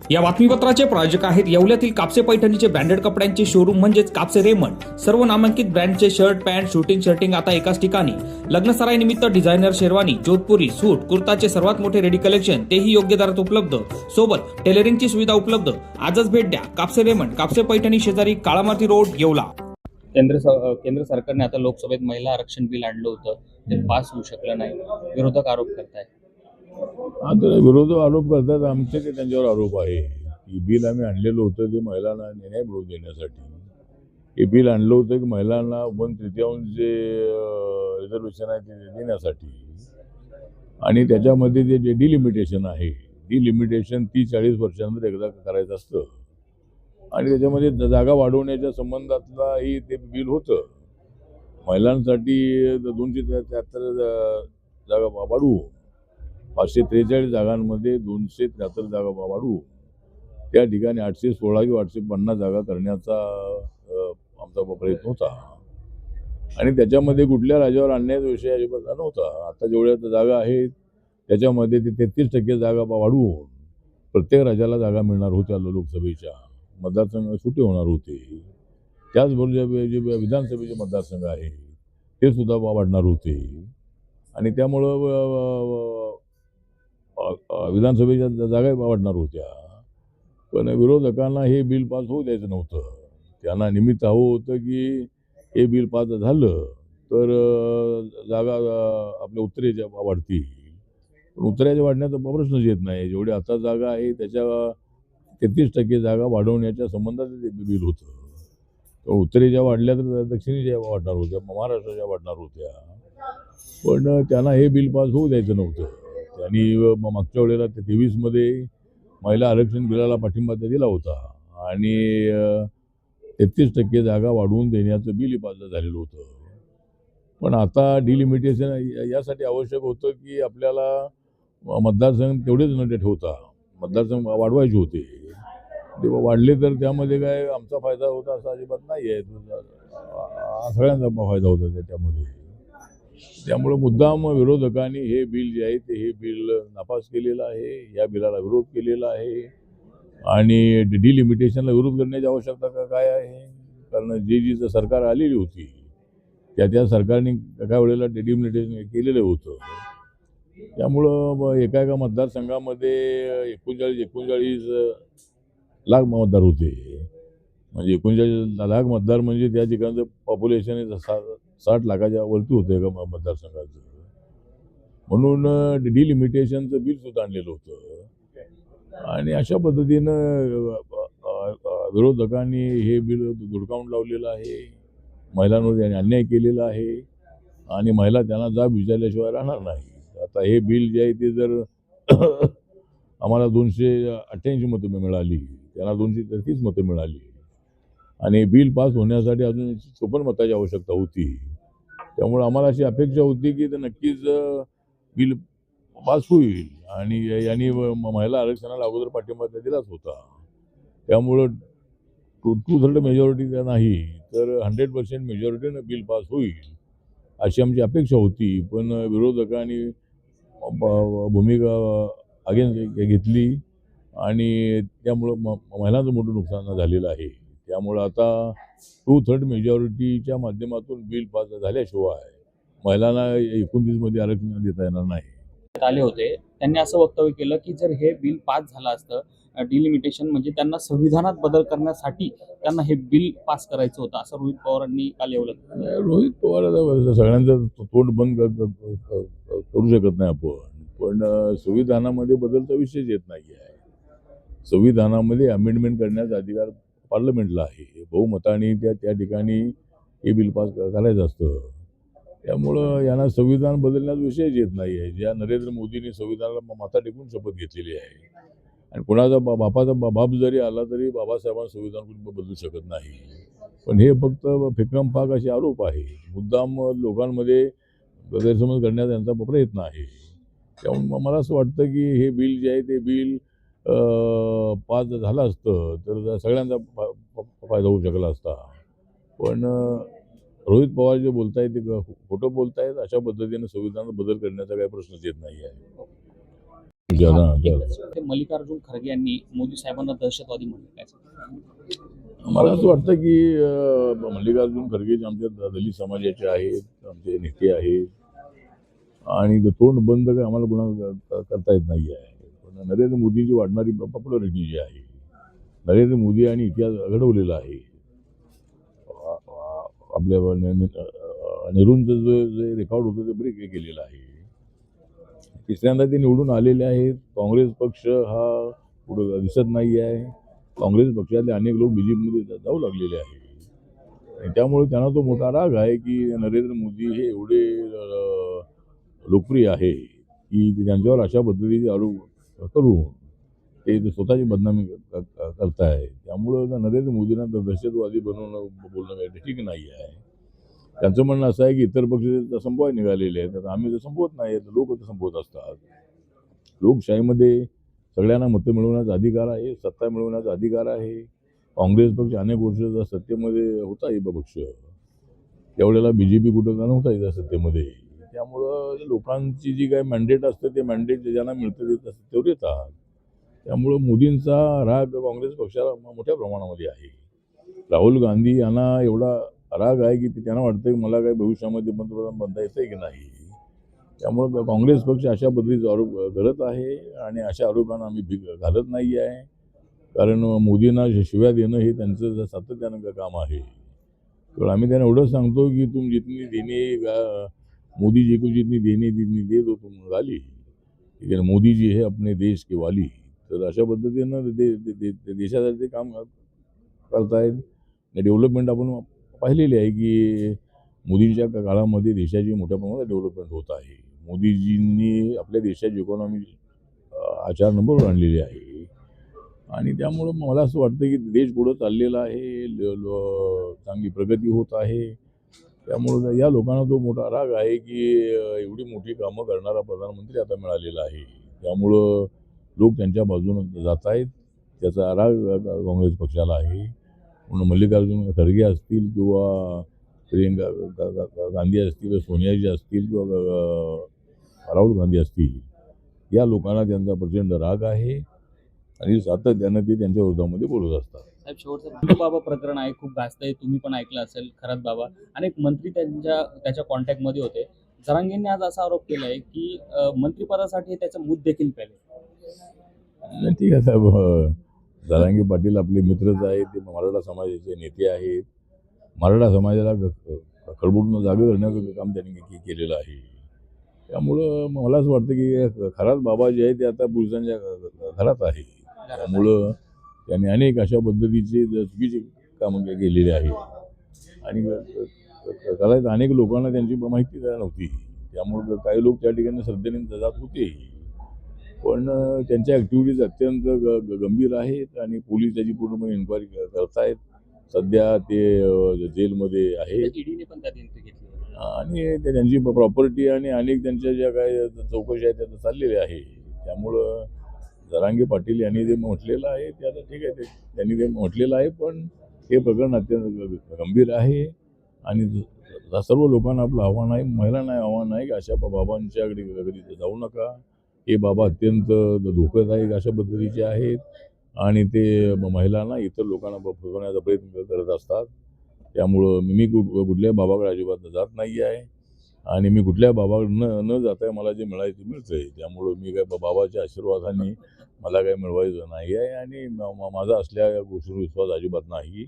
या बातमीपत्राचे प्रायोजक आहेत येवल्यातील कापसे पैठणीचे ब्रँडेड कपड्यांचे शोरूम म्हणजेच कापसे रेमंड। सर्व नामांकित ब्रँडचे शर्ट, पॅन्ट, शर्टिंग आता एकाच ठिकाणी। लग्नसराई निमित्त डिझायनर शेरवानी, जोधपुरी, सूट, कुर्ताचे सर्वात मोठे रेडी कलेक्शन, तेही योग्य दरात उपलब्ध। सोबत टेलरिंगची सुविधा उपलब्ध। आजच भेट द्या कापसे रेमंड, कापसे पैठणी शेजारी काळामाती रोड, येवला। केंद्र सरकारने आता लोकसभेत महिला आरक्षण बिल आणलं होतं, ते पास होऊ शकलं नाही। विरोधक आरोप करतायत। आता विरोधक आरोप करतात, आमचे ते त्यांच्यावर आरोप आहे की बिल आम्ही आणलेलं होतं ते महिलांना न्याय मिळवून देण्यासाठी। हे बिल आणलं होतं की महिलांना 1/3 जे रिझर्वेशन आहे ते देण्यासाठी, आणि त्याच्यामध्ये जे डिलिमिटेशन आहे, डिलिमिटेशन 30-40 वर्षांनंतर एकदा करायचं असतं, आणि त्याच्यामध्ये जागा वाढवण्याच्या संबंधातलाही ते बिल होतं। महिलांसाठी 273 जागा वाढवू, 543 जागांमध्ये 273 जागा वाढवू, त्या ठिकाणी 816 किंवा 850 जागा करण्याचा आमचा प्रयत्न होता, आणि त्याच्यामध्ये कुठल्या राज्यावर आणण्याचा विषय अजिबात नव्हता। आता जेवढ्या जागा आहेत त्याच्यामध्ये ते 33% जागा वाढवून प्रत्येक राज्याला जागा मिळणार होत्या। लोकसभेच्या मतदारसंघ सुटे होणार होते, त्याचबरोबर जे विधानसभेचे मतदारसंघ आहे ते सुद्धा वाढणार होते, आणि त्यामुळं विधानसभेच्या जागा वाढणार होत्या। पण विरोधकांना हे बिल पास होऊ द्यायचं नव्हतं। त्यांना निमित्त हवं होतं की हे बिल पास झालं तर जागा आपल्या उत्तरेच्या वाढतील, पण उत्तरेच्या वाढण्याचा प्रश्नच येत नाही। जेवढे आता जागा आहे त्याच्या 33% जागा वाढवण्याच्या संबंधात ते बिल होतं। तर उत्तरेच्या वाढल्या तर दक्षिणेच्या वाढणार होत्या, महाराष्ट्राच्या वाढणार होत्या, पण त्यांना हे बिल पास होऊ द्यायचं नव्हतं। त्यांनी मागच्या वेळेला 23मध्ये महिला आरक्षण बिलाला पाठिंबा दिला होता, आणि 33% जागा वाढवून देण्याचं बिल पास झालेलं होतं। पण आता डिलिमिटेशन यासाठी आवश्यक होतं की आपल्याला मतदारसंघ तेवढेच न ठेवता मतदारसंघ वाढवायचे होते। ते वाढले तर त्यामध्ये काय आमचा फायदा होता असा अजिबात नाही आहे, सगळ्यांचा फायदा होता त्यामध्ये। त्यामुळे मुद्दाम विरोधकांनी हे बिल जे आहे ते हे बिल नापास केलेलं आहे, या बिलाला विरोध केलेला आहे, आणि डिलिमिटेशनला विरोध करण्याची आवश्यकता काय आहे? कारण जी सरकार आलेली होती त्या सरकारने एका वेळेला डिलिमिटेशन केलेलं होतं। त्यामुळं एका मतदारसंघामध्ये 39 लाख मतदार होते, म्हणजे 39 लाख मतदार म्हणजे त्या ठिकाणचं पॉप्युलेशन 60 लाखाच्या वरती होतं एका मतदारसंघाचं। म्हणून डिलिमिटेशनचं बिल सुद्धा आणलेलं होतं, आणि अशा पद्धतीनं विरोधकांनी हे बिल धुडकावून लावलेलं आहे। महिलांवर त्यांनी अन्याय केलेला आहे, आणि महिला त्यांना जाब विचारल्याशिवाय राहणार नाही। आता हे बिल जे आहे ते जर आम्हाला 288 मतं मिळाली, त्यांना 233 मतं मिळाली, आणि बिल पास होण्यासाठी अजून 54 मताची आवश्यकता होती। त्यामुळे आम्हाला अशी अपेक्षा होती की ते नक्कीच बिल पास होईल, आणि यांनी महिला आरक्षणाला अगोदर पाठिंबा दिलाच होता। त्यामुळं 2/3 मेजॉरिटी नाही तर 100% मेजॉरिटीनं बिल पास होईल अशी आमची अपेक्षा होती। पण विरोधकांनी भूमिका अगेन्स्ट घेतली, आणि त्यामुळं महिलांचं मोठं नुकसान झालेलं आहे। त्यामुळं आता 2/3 मेजॉरिटीच्या माध्यमातून बिल पास झाल्याशिवाय महिलांना 29मध्ये आरक्षण देता येणार नाही। आले होते, त्यांनी असं वक्तव्य केलं की जर हे बिल पास झालं असतं, डिलिमिटेशन म्हणजे त्यांना संविधानात बदल करण्यासाठी त्यांना हे बिल पास करायचं होतं, असं रोहित पवारांनी काल एवढं। रोहित पवार सगळ्यांचं तोंड बंद करू शकत नाही आपण, पण संविधानामध्ये बदलचा विषयच येत नाही आहे। संविधानामध्ये अमेंडमेंट करण्याचा अधिकार पार्लमेंटला आहे, बहुमताने त्या ठिकाणी हे बिल पास करायचं असतं। त्यामुळं यांना संविधान बदलण्याचा विषयच येत नाही आहे। ज्या नरेंद्र मोदींनी संविधानाला माथा टेकून शपथ घेतलेली आहे, आणि कुणाचा बापाचा बाप जरी आला तरी बाबासाहेबांना संविधान बदलू शकत नाही। पण हे फक्त फेकमफाक असे आरोप आहे, मुद्दाम लोकांमध्ये गैरसमज करण्याचा यांचा प्रयत्न आहे। त्यामुळे मला असं वाटतं की हे बिल जे आहे ते बिल पास झालं असतं तर सगळ्यांचा फायदा होऊ शकला असता। पण रोहित पवार जे बोलतायत ते खोटं बोलतायत। अशा पद्धतीने संविधानात बदल करण्याचा काही प्रश्नच येत नाही आहे। विचारा. ते मल्लिकार्जुन खरगे यांनी मोदी साहेबांना दहशतवादी म्हणले, काय सांगता? मला असं वाटतं की मल्लिकार्जुन खरगे जे आमच्या दलित समाजाचे आहेत, आमचे नेते आहेत, आणि ते तोंड बंद काय आम्हाला गुन्हा करता येत नाही आहे. पण नरेंद्र मोदींची वाढणारी पॉप्युलरिटी जी आहे, नरेंद्र मोदी यांनी इतिहास घडवलेला आहे. आपल्या नेहरूंचं जे रेकॉर्ड होतं ते ब्रेक केलेलं आहे. तिसऱ्यांदा ते निवडून आलेले आहेत. काँग्रेस पक्ष हा पुढं दिसत नाही आहे. काँग्रेस पक्षातले अनेक लोक बीजेपीमध्ये जाऊ लागलेले आहेत, आणि त्यामुळे त्यांना तो मोठा राग आहे की नरेंद्र मोदी हे एवढे लोकप्रिय आहे की त्यांच्यावर अशा पद्धतीचे आरोप करून ते स्वतःची बदनामी करतायत. त्यामुळं नरेंद्र मोदींना दहशतवादी बनवणं बोलणं काही ठीक नाही आहे. त्यांचं म्हणणं असं आहे की इतर पक्ष संपवायला निघालेले आहेत, तर आम्ही तर संपवत नाही, तर लोक तर संपवत असतात. लोकशाहीमध्ये सगळ्यांना मतं मिळवण्याचा अधिकार आहे, सत्ता मिळवण्याचा अधिकार आहे. काँग्रेस पक्ष अनेक वर्ष सत्तेमध्ये होता ही पक्ष, त्यावेळेला BJP कुठं नव्हता इथं सत्तेमध्ये. त्यामुळं लोकांची जी काही मॅन्डेट असतं ते मॅन्डेट ज्यांना मिळतं ते सत्तेवर येतात. त्यामुळं मोदींचा राग काँग्रेस पक्षाला मोठ्या प्रमाणामध्ये आहे. राहुल गांधी यांना एवढा राग आहे की त्यांना वाटतं की मला काही भविष्यामध्ये पंतप्रधान बनता येतं की नाही. त्यामुळं काँग्रेस पक्ष अशा पद्धतीचा आरोप करत आहे, आणि अशा आरोपांना आम्ही भीक घालत नाही आहे. कारण मोदींना शिव्या देणं हे त्यांचं सातत्यानं काम आहे. तर आम्ही त्यांना एवढंच सांगतो की तुम जितनी देणे मोदी जी को जितनी देणे जितनी दे दो तुम गाली, ठीक आहे. मोदी जी हे अपने देश के वाली. तर अशा पद्धतीनं देशासाठी ते काम करतायत. डेव्हलपमेंट आपण पाहिलेली आहे की मोदींच्या काळामध्ये देशाची मोठ्या प्रमाणात डेव्हलपमेंट होत आहे. मोदीजींनी आपल्या देशाची इकॉनॉमी 4 नंबरवर आणलेली आहे, आणि त्यामुळं मला असं वाटतं की देश पुढं चाललेला आहे, चांगली प्रगती होत आहे. त्यामुळं या लोकांना तो मोठा राग आहे की एवढी मोठी कामं करणारा प्रधानमंत्री आता मिळालेला आहे. त्यामुळं लोक त्यांच्या बाजूनं जात आहेत. त्याचा राग काँग्रेस पक्षाला आहे. म्हणून मल्लिकार्जुन खरगे असतील किंवा प्रियंका गांधी असतील, सोनियाजी असतील किंवा राहुल गांधी असतील, या लोकांना त्यांचा प्रचंड राग आहे, आणि सातत्यानं ते त्यांच्या विरोधामध्ये बोलत असतात. साहेब, शेवटचं बाबा प्रकरण आहे, खूप गाजतंय, तुम्ही पण ऐकलं असेल. खरंच बाबा अनेक मंत्री त्याच्या कॉन्टॅक्टमध्ये होते. जरांगेंनी आज असा आरोप केलाय की मंत्रिपदासाठी त्याचा मूत देखील पेले. ठीक आहे साहेब, जरांगे पाटील आपले मित्रच आहेत, ते मराठा समाजाचे नेते आहेत. मराठा समाजाला खळबळून जागे करण्याचं काम त्यांनी केलेलं आहे. त्यामुळं मला असं वाटतं की खरात बाबा जे आहे ते आता पोलिसांच्या घरात आहे. त्यामुळं त्यांनी अनेक अशा पद्धतीचे चुकीचे कामं केलेले आहेत, आणि करायचं अनेक लोकांना त्यांची माहिती नव्हती. त्यामुळं काही लोक त्या ठिकाणी श्रद्धेने जात होते, पण त्यांच्या ॲक्टिव्हिटीज अत्यंत गंभीर आहेत, आणि पोलीस त्याची पूर्णपणे इन्क्वायरी करतायत. सध्या ते जेलमध्ये आहेत, ईडीने पण त्यात एंट्री घेतली, आणि त्यांची प्रॉपर्टी आणि अनेक त्यांच्या ज्या काय चौकशी आहेत त्या चाललेल्या आहे. त्यामुळं जरांगे पाटील यांनी जे म्हटलेलं आहे ते आता ठीक आहे, त्यांनी ते म्हटलेलं आहे, पण हे प्रकरण अत्यंत गंभीर आहे, आणि सर्व लोकांना आपलं आव्हान आहे, महिलांना आव्हान आहे की अशा बाबांच्याकडे कधी जाऊ नका. हे बाबा अत्यंत धोकादायक अशा पद्धतीचे आहेत, आणि ते महिलांना इतर लोकांना फसवण्याचा प्रयत्न करत असतात. त्यामुळं मी कुठल्याही बाबाकडे अजिबात जात नाही आहे, आणि मी कुठल्या बाबाकडे न जाता मला जे मिळायचं मिळतंय. त्यामुळं मी काय बाबाच्या आशीर्वादाने मला काही मिळवायचं नाही आहे, आणि माझा असल्या गोष्टीवर विश्वास अजिबात नाही.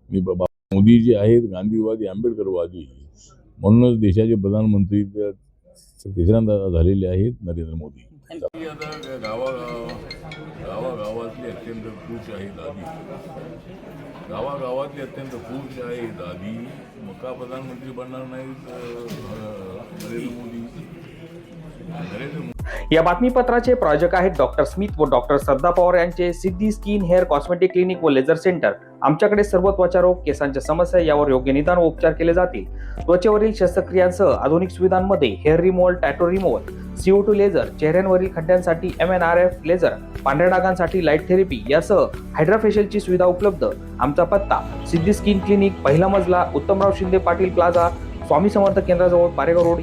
मी मोदी जे आहेत गांधीवादी, आंबेडकरवादी, म्हणूनच देशाचे प्रधानमंत्री तिसऱ्यांदा झालेले आहेत नरेंद्र मोदी. गावागावातली अत्यंत खुश आहे दादी, गावागावातली अत्यंत खुश आहे दादी. मग का प्रधानमंत्री बनणार नाहीत नरेंद्र मोदी? या बातमीपत्राचे प्रायोजक आहेत डॉक्टर स्मिथ व डॉक्टर श्रद्धा पवार यांचे सिद्धी स्किन हेअर कॉस्मेटिक क्लिनिक व लेझर सेंटर. आमच्याकडे सर्व त्वचारोग, केसांच्या समस्या यावर योग्य निदान व उपचार केले जातील. त्वचेवरील शस्त्रक्रियांसह आधुनिक सुविधांमध्ये hair removal, tattoo removal, CO2 laser, चेहऱ्यांवरील खड्ड्यांसाठी MNRF लेझर, पांढऱ्या डागांसाठी लाईट थेरपी यासह हायड्राफेशियलची सुविधा उपलब्ध. आमचा पत्ता सिद्धी स्किन क्लिनिक, पहिला मजला, उत्तमराव शिंदे पाटील प्लाझा, स्वामी समर्थ केंद्राजवळ, पारेगाव रोड.